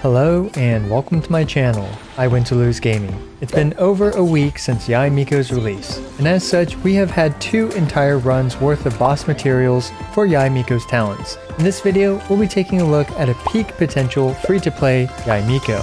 Hello and welcome to my channel, I Win to Lose Gaming. It's been over a week since Yae Miko's release, and as such we have had 2 entire runs worth of boss materials for Yae Miko's talents. In this video we'll be taking a look at a peak potential free-to-play Yae Miko.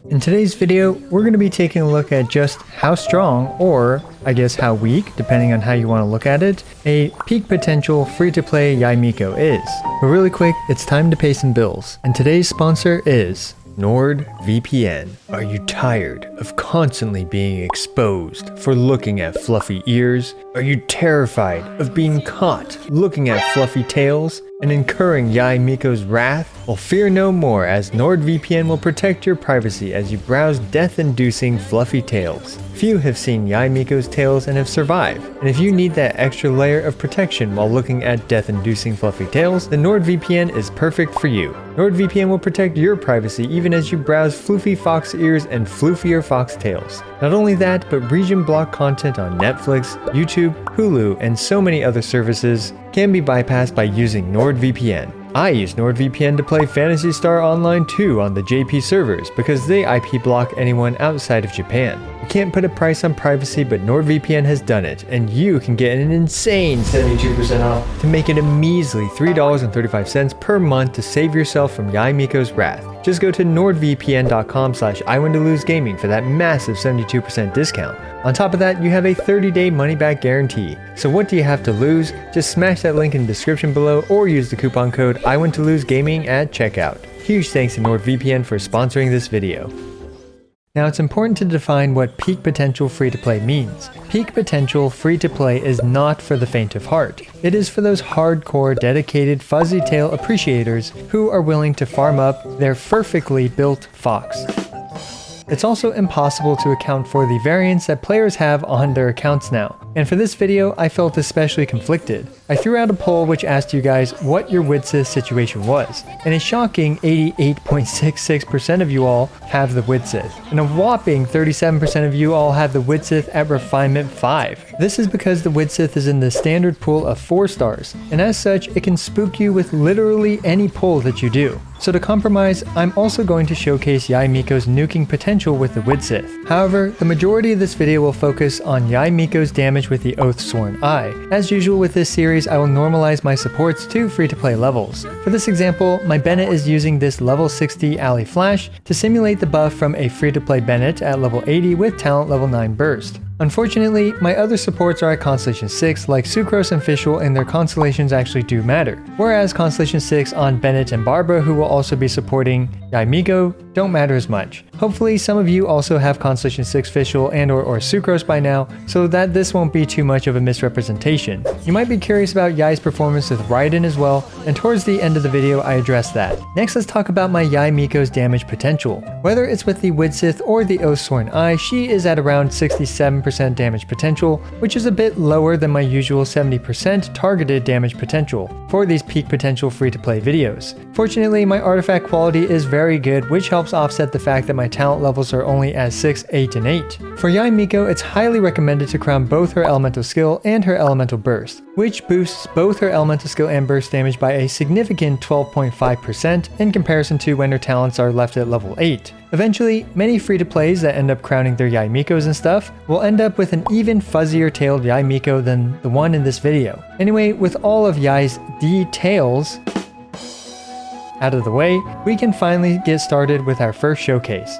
In today's video, we're going to be taking a look at just how strong, or I guess how weak, depending on how you want to look at it, a peak potential free-to-play Yae Miko is. But really quick, it's time to pay some bills, and today's sponsor is NordVPN. Are you tired of constantly being exposed for looking at fluffy ears? Are you terrified of being caught looking at fluffy tails and incurring Yae Miko's wrath? Well, fear no more, as NordVPN will protect your privacy as you browse death-inducing fluffy tails. Few have seen Yae Miko's tails and have survived, and if you need that extra layer of protection while looking at death-inducing fluffy tails, then NordVPN is perfect for you. NordVPN will protect your privacy even as you browse floofy fox ears and floofier fox tails. Not only that, but region block content on Netflix, YouTube, Hulu, and so many other services can be bypassed by using NordVPN. I use NordVPN to play Phantasy Star Online 2 on the JP servers because they IP block anyone outside of Japan. You can't put a price on privacy, but NordVPN has done it, and you can get an insane 72% off to make it a measly $3.35 per month to save yourself from Yae Miko's wrath. Just go to nordvpn.com/iwintolosegaming for that massive 72% discount. On top of that, you have a 30-day money-back guarantee. So what do you have to lose? Just smash that link in the description below or use the coupon code iwintolosegaming at checkout. Huge thanks to NordVPN for sponsoring this video. Now it's important to define what peak potential free-to-play means. Peak potential free-to-play is not for the faint of heart. It is for those hardcore, dedicated fuzzy tail appreciators who are willing to farm up their perfectly built fox. It's also impossible to account for the variance that players have on their accounts now, and for this video I felt especially conflicted. I threw out a poll which asked you guys what your Widsith situation was, and a shocking 88.66% of you all have the Widsith, and a whopping 37% of you all have the Widsith at Refinement 5. This is because the Widsith is in the standard pool of 4 stars, and as such it can spook you with literally any pull that you do. So to compromise, I'm also going to showcase Yae Miko's nuking potential with the Widsith. However, the majority of this video will focus on Yae Miko's damage with the Oathsworn Eye. As usual with this series, I will normalize my supports to free-to-play levels. For this example, my Bennett is using this level 60 Alley Flash to simulate the buff from a free-to-play Bennett at level 80 with talent level 9 burst. Unfortunately, my other supports are at Constellation 6 like Sucrose and Fischl, and their constellations actually do matter. Whereas Constellation 6 on Bennett and Barbara, who will also be supporting Yae Miko, don't matter as much. Hopefully some of you also have Constellation 6 Fischl and or Sucrose by now, so that this won't be too much of a misrepresentation. You might be curious about Yae's performance with Raiden as well, and towards the end of the video I address that. Next, let's talk about my Yae Miko's damage potential. Whether it's with the Widsith or the Oathsworn Eye, she is at around 67% damage potential, which is a bit lower than my usual 70% targeted damage potential for these peak potential free-to-play videos. Fortunately, my artifact quality is very good, which helps offset the fact that my talent levels are only at 6, 8, and 8. For Yae Miko, it's highly recommended to crown both her elemental skill and her elemental burst, which boosts both her elemental skill and burst damage by a significant 12.5% in comparison to when her talents are left at level 8. Eventually, many free-to-plays that end up crowning their Yae Mikos and stuff will end up with an even fuzzier tailed Yae Miko than the one in this video. Anyway, with all of Yae's details out of the way, we can finally get started with our first showcase.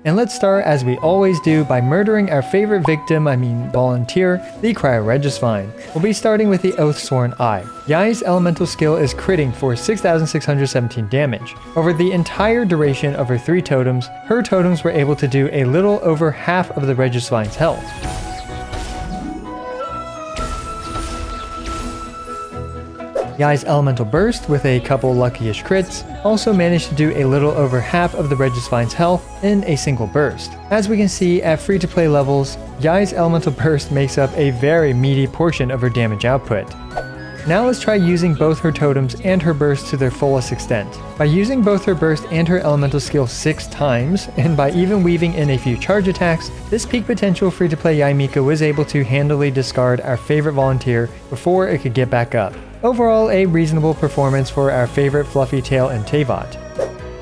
And let's start, as we always do, by murdering our favorite volunteer, the Cryoregisvine. We'll be starting with the Oathsworn Eye. Yae's elemental skill is critting for 6,617 damage. Over the entire duration of her 3 totems, her totems were able to do a little over half of the Regisvine's health. Yae's elemental burst, with a couple lucky-ish crits, also managed to do a little over half of the Regisvine's health in a single burst. As we can see, at free-to-play levels, Yae's elemental burst makes up a very meaty portion of her damage output. Now let's try using both her totems and her burst to their fullest extent. By using both her burst and her elemental skill 6 times, and by even weaving in a few charge attacks, this peak potential free-to-play Yae Miko was able to handily discard our favorite volunteer before it could get back up. Overall, a reasonable performance for our favorite Fluffy Tail and Teyvat.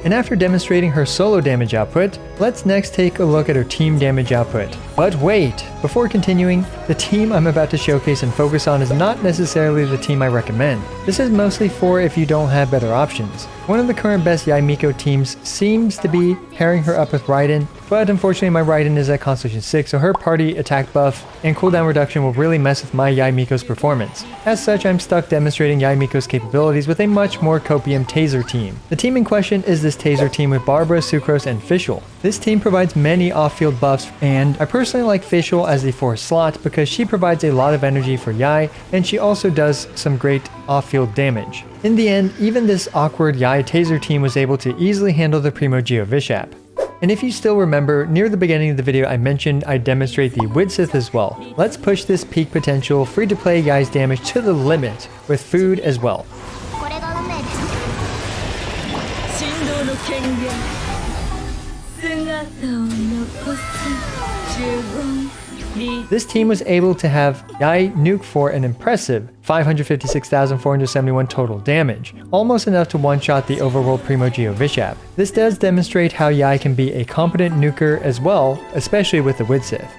And after demonstrating her solo damage output, let's next take a look at her team damage output. But wait! Before continuing, the team I'm about to showcase and focus on is not necessarily the team I recommend. This is mostly for if you don't have better options. One of the current best Yae Miko teams seems to be pairing her up with Raiden, but unfortunately my Raiden is at Constellation 6, so her party attack buff and cooldown reduction will really mess with my Yae Miko's performance. As such, I'm stuck demonstrating Yae Miko's capabilities with a much more copium Taser team. The team in question is this Taser team with Barbara, Sucrose, and Fischl. This team provides many off-field buffs, and I personally like Fischl as the 4th slot because she provides a lot of energy for Yae, and she also does some great off-field damage. In the end, even this awkward Yae Taser team was able to easily handle the Primo Geo Vishap. And if you still remember, near the beginning of the video I mentioned I'd demonstrate the Widsith as well. Let's push this peak potential free-to-play Yae's damage to the limit with food as well. This team was able to have Yae nuke for an impressive 556,471 total damage, almost enough to one-shot the overworld Primo Geo Vishap. This does demonstrate how Yae can be a competent nuker as well, especially with the Widsith.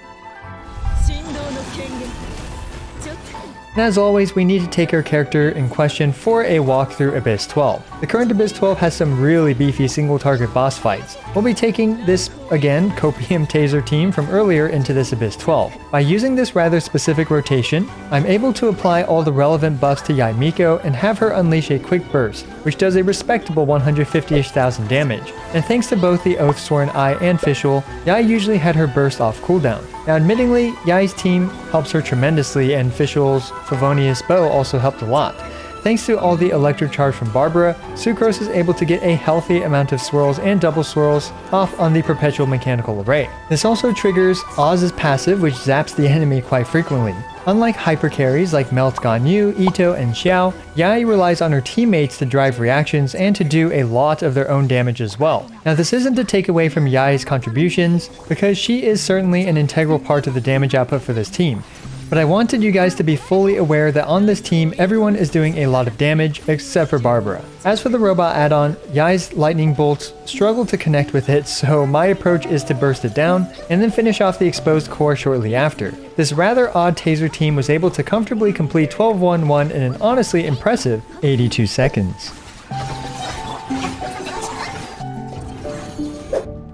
And as always, we need to take our character in question for a walk through Abyss 12. The current Abyss 12 has some really beefy single target boss fights. We'll be taking this, again, Copium Taser team from earlier into this Abyss 12. By using this rather specific rotation, I'm able to apply all the relevant buffs to Yae Miko and have her unleash a quick burst, which does a respectable 150-ish thousand damage. And thanks to both the Oathsworn Eye and Fischl, Yae usually had her burst off cooldown. Now admittingly, Yae's team helps her tremendously and Fischl's Favonius Bow also helped a lot. Thanks to all the electric charge from Barbara, Sucrose is able to get a healthy amount of swirls and double swirls off on the perpetual mechanical array. This also triggers Oz's passive, which zaps the enemy quite frequently. Unlike hyper carries like Melt Ganyu, Ito, and Xiao, Yae relies on her teammates to drive reactions and to do a lot of their own damage as well. Now this isn't to take away from Yae's contributions, because she is certainly an integral part of the damage output for this team. But I wanted you guys to be fully aware that on this team, everyone is doing a lot of damage except for Barbara. As for the robot add-on, Yae's lightning bolts struggle to connect with it, so my approach is to burst it down and then finish off the exposed core shortly after. This rather odd Taser team was able to comfortably complete 12-1-1 in an honestly impressive 82 seconds.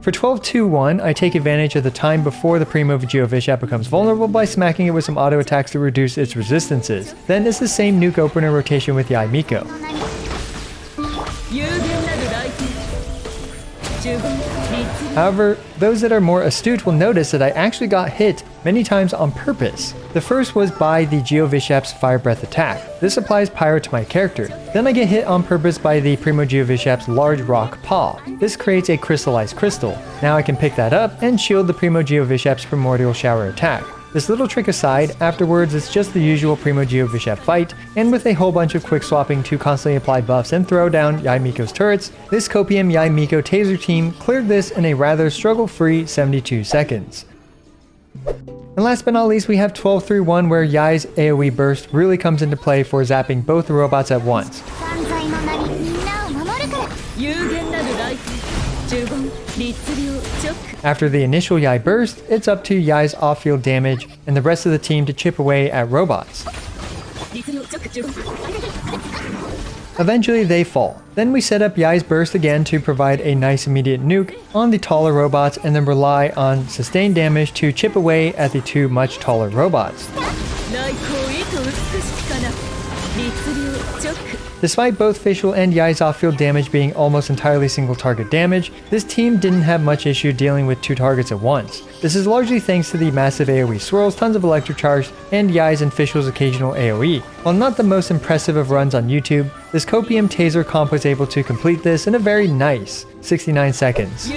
For 12-2-1, I take advantage of the time before the Primo Geo Vishap becomes vulnerable by smacking it with some auto attacks to reduce its resistances. Then it's the same nuke opener rotation with Yae Miko. However, those that are more astute will notice that I actually got hit many times on purpose. The first was by the Geo Vishap's Fire Breath attack. This applies pyro to my character. Then I get hit on purpose by the Primo Geo Vishap's Large Rock Paw. This creates a crystallized crystal. Now I can pick that up and shield the Primo Geo Vishap's Primordial Shower attack. This little trick aside, afterwards it's just the usual Primo Geo Vishap fight, and with a whole bunch of quick swapping to constantly apply buffs and throw down Yae Miko's turrets, this Copium Yae Miko Taser team cleared this in a rather struggle-free 72 seconds. And last but not least, we have 12-3-1 where Yae's AoE burst really comes into play for zapping both the robots at once. After the initial Yae burst, it's up to Yae's off-field damage and the rest of the team to chip away at robots. Eventually they fall. Then we set up Yae's burst again to provide a nice immediate nuke on the taller robots and then rely on sustained damage to chip away at the two much taller robots. Despite both Fischl and Yae's off-field damage being almost entirely single target damage, this team didn't have much issue dealing with two targets at once. This is largely thanks to the massive AoE swirls, tons of electric charge, and Yae's and Fischl's occasional AoE. While not the most impressive of runs on YouTube, this Copium Taser comp was able to complete this in a very nice 69 seconds.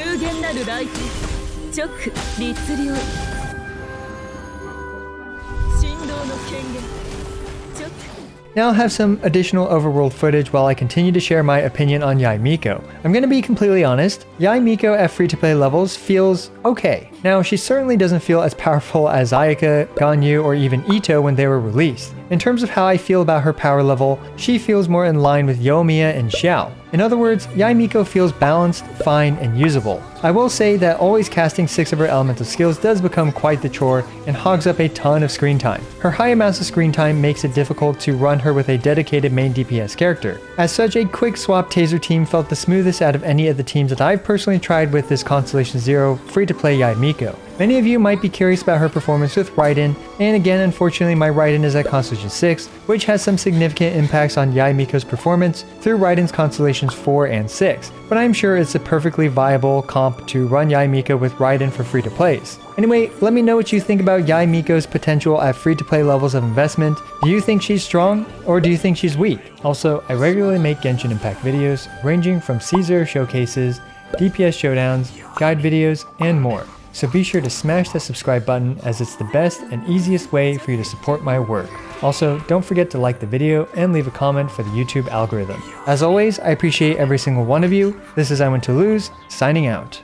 Now I'll have some additional overworld footage while I continue to share my opinion on Yae Miko. I'm gonna be completely honest, Yae Miko at free-to-play levels feels okay. Now she certainly doesn't feel as powerful as Ayaka, Ganyu, or even Ito when they were released. In terms of how I feel about her power level, she feels more in line with Yoimiya and Xiao. In other words, Yae Miko feels balanced, fine, and usable. I will say that always casting 6 of her elemental skills does become quite the chore and hogs up a ton of screen time. Her high amounts of screen time makes it difficult to run her with a dedicated main DPS character. As such, a quick swap taser team felt the smoothest out of any of the teams that I've personally tried with this Constellation Zero free-to-play Yae Miko. Many of you might be curious about her performance with Raiden, and again, unfortunately my Raiden is at Constellation 6, which has some significant impacts on Yae Miko's performance through Raiden's Constellations 4 and 6, but I'm sure it's a perfectly viable comp to run Yae Miko with Raiden for free-to-plays. Anyway, let me know what you think about Yae Miko's potential at free-to-play levels of investment. Do you think she's strong, or do you think she's weak? Also, I regularly make Genshin Impact videos, ranging from Caesar showcases, DPS showdowns, guide videos, and more. So be sure to smash that subscribe button as it's the best and easiest way for you to support my work. Also, don't forget to like the video and leave a comment for the YouTube algorithm. As always, I appreciate every single one of you. This is I Want to Lose, signing out.